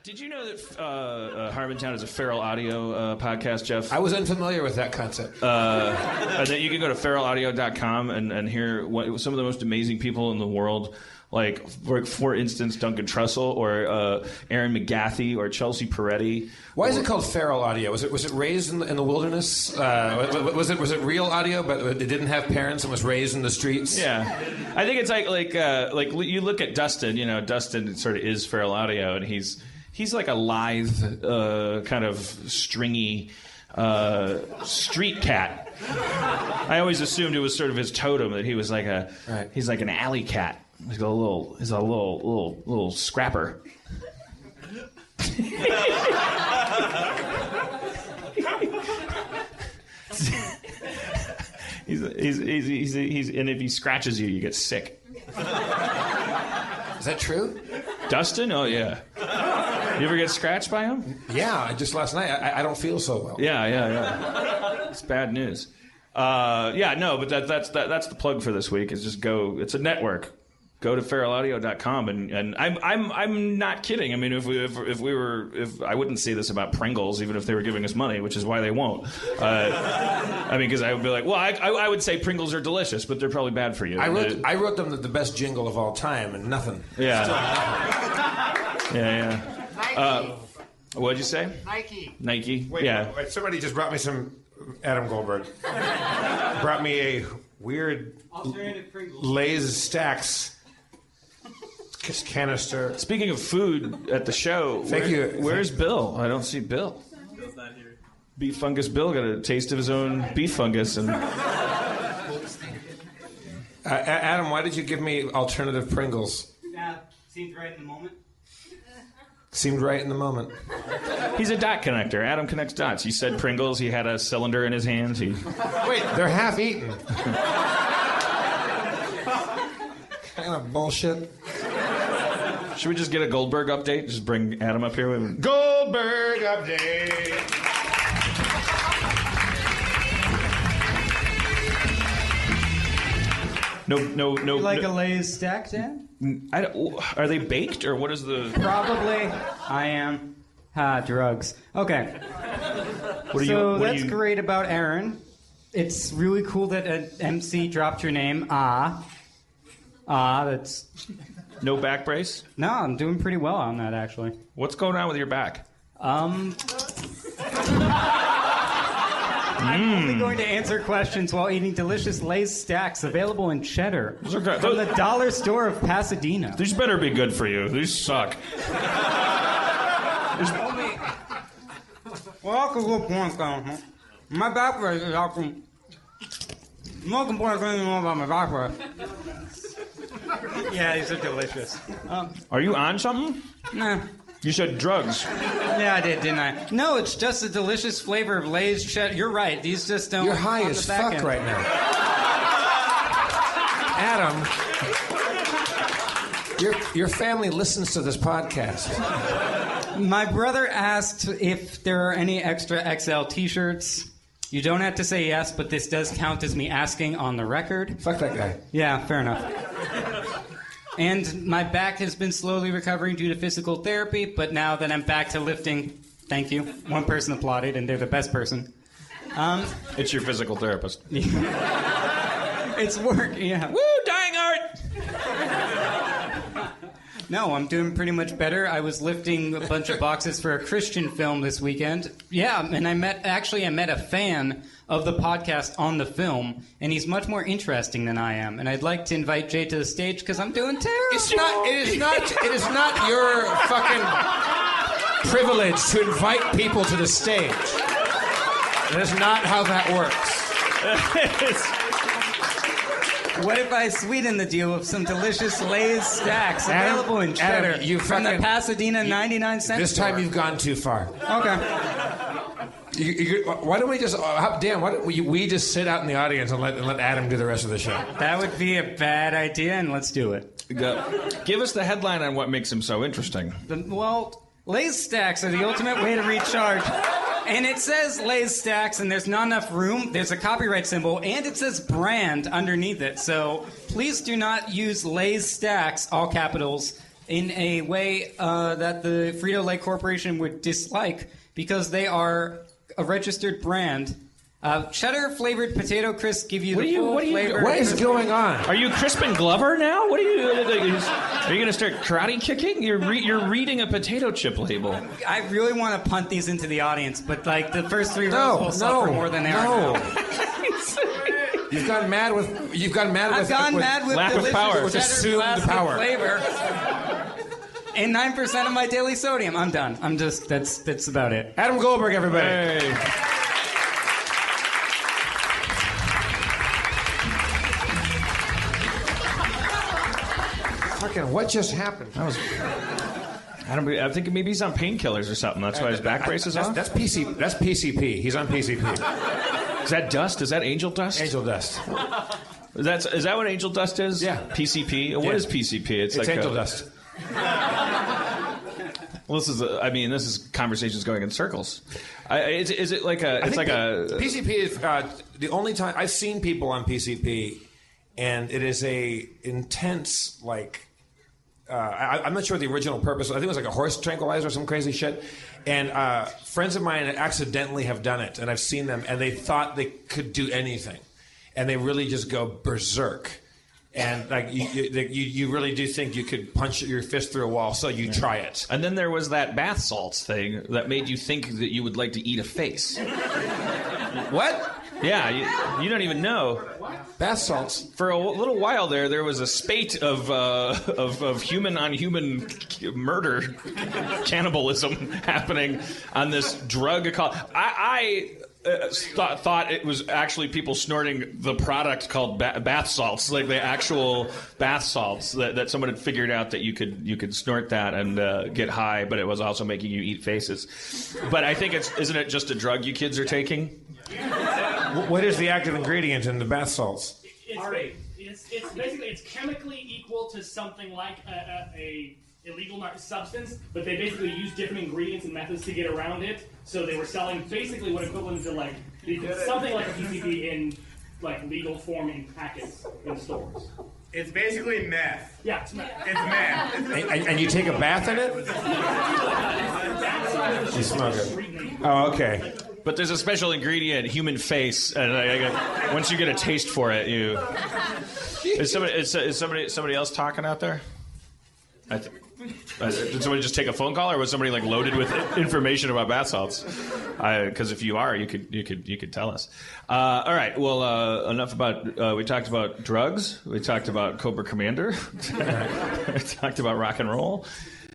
Did you know that Harmontown is a feral audio podcast, Jeff? I was unfamiliar with that concept. And that you can go to feralaudio.com and hear some of the most amazing people in the world. Like, for instance, Duncan Trussell or Aaron McGathy or Chelsea Peretti. Why is it called feral audio? Was it raised in the wilderness? Was it real audio, but it didn't have parents and was raised in the streets? Yeah, I think it's like you look at Dustin. You know, Dustin sort of is feral audio, and he's like a lithe, kind of stringy street cat. I always assumed it was sort of his totem, that he was like he's like an alley cat. He's a little scrapper. he's and if he scratches you, you get sick. Is that true? Dustin? Oh yeah. You ever get scratched by him? Yeah, just last night. I don't feel so well. Yeah. It's bad news. But that's the plug for this week. Is just go. It's a network. Go to feralaudio.com and I'm not kidding. I mean, if I wouldn't say this about Pringles, even if they were giving us money, which is why they won't. I mean, because I would be like, well, I would say Pringles are delicious, but they're probably bad for you. I wrote them the best jingle of all time, and nothing. Yeah. Still nothing. Yeah. What'd you say? Nike. Wait, somebody just brought me some Adam Goldberg. Brought me a weird Lay's Stacks canister. Speaking of food at the show, where's Bill? I don't see Bill. Bill's not here. Beef Fungus Bill got a taste of his own beef fungus. And Adam, why did you give me alternative Pringles? Seemed right in the moment. Seemed right in the moment. He's a dot connector. Adam connects dots. You said Pringles. He had a cylinder in his hands. Wait, they're half eaten. Kind of bullshit. Should we just get a Goldberg update? Just bring Adam up here with him. Goldberg update. No. You like a Lay's stack, Dan? Are they baked or what is the? Probably. I am. Drugs. Okay. That's great about Aaron. It's really cool that an MC dropped your name. That's. No back brace? No, I'm doing pretty well on that, actually. What's going on with your back? I'm only going to answer questions while eating delicious Lay's stacks available in cheddar from the dollar store of Pasadena. These better be good for you. These suck. Well, that's a good point, huh? My back brace is actually... I'm not complaining anymore about my back brace. Yeah, these are delicious. Are you on something? Nah. You said drugs. Yeah, I did, didn't I? No, it's just a delicious flavor of Lay's cheddar. You're right. These just don't... You're high as fuck right now. Adam, your family listens to this podcast. My brother asked if there are any extra XL t-shirts. You don't have to say yes, but this does count as me asking on the record. Fuck that guy. Yeah, fair enough. And my back has been slowly recovering due to physical therapy, but now that I'm back to lifting, thank you. One person applauded, and they're the best person. It's your physical therapist. It's work, yeah. Woo, dying art! No, I'm doing pretty much better. I was lifting a bunch of boxes for a Christian film this weekend. Yeah, and I met a fan of the podcast on the film, and he's much more interesting than I am. And I'd like to invite Jay to the stage because I'm doing terrible. It is not your fucking privilege to invite people to the stage. That is not how that works. What if I sweeten the deal with some delicious Lay's stacks available in cheddar Adam, from the Pasadena 99 cent This time store? you've gone too far. Okay. Why don't we just, Dan, why don't we just sit out in the audience and let Adam do the rest of the show? That would be a bad idea, and let's do it. Give us the headline on what makes him so interesting. Well, Lay's stacks are the ultimate way to recharge. And it says Lay's stacks, and there's not enough room. There's a copyright symbol, and it says brand underneath it. So please do not use Lay's stacks, all capitals, in a way that the Frito-Lay Corporation would dislike because they are a registered brand. Cheddar-flavored potato crisps give you the full flavor. What is going on? Are you Crispin Glover now? What are you? Are you going to start karate kicking? You're reading a potato chip label. I really want to punt these into the audience, but like the first three rows will suffer more than they are now. You've gone mad with. I've gone mad with lack of delicious power. cheddar Assume the plastic power. flavor. And 9% of my daily sodium. I'm done. That's about it. Adam Goldberg, everybody. Hey. Fucking, what just happened? I think maybe he's on painkillers or something. That's why his back brace is off. That's PCP. He's on PCP. Is that dust? Is that angel dust? Angel dust. Is that what angel dust is? Yeah. PCP. What is PCP? It's like angel dust. Well, this is conversations going in circles. Is it like a? It's like a PCP is the only time I've seen people on PCP, and it is a intense like. I'm not sure the original purpose. I think it was like a horse tranquilizer or some crazy shit. And friends of mine accidentally have done it, and I've seen them, and they thought they could do anything, and they really just go berserk. And like you really do think you could punch your fist through a wall, so you try it. And then there was that bath salts thing that made you think that you would like to eat a face. What? Yeah, you don't even know. Bath salts. For a little while there was a spate of human on human murder, cannibalism happening on this drug called. I thought it was actually people snorting the product called bath salts, like the actual bath salts that someone had figured out that you could snort that and get high, but it was also making you eat faces. But I think isn't it just a drug you kids are taking? What is the active ingredient in the bath salts? It's basically it's chemically equal to something like a illegal substance, but they basically use different ingredients and methods to get around it. So they were selling basically what equivalent to like something like a PCP in like legal form in packets in stores. It's basically meth. Yeah, it's meth. It's meth. And you take a bath in it? You smoke it. Oh, okay. But there's a special ingredient, human face, and once you get a taste for it, you. Is somebody else talking out there? Did somebody just take a phone call, or was somebody like loaded with information about bath salts? Because if you are, you could tell us. All right. Well, enough about. We talked about drugs. We talked about Cobra Commander. We talked about rock and roll.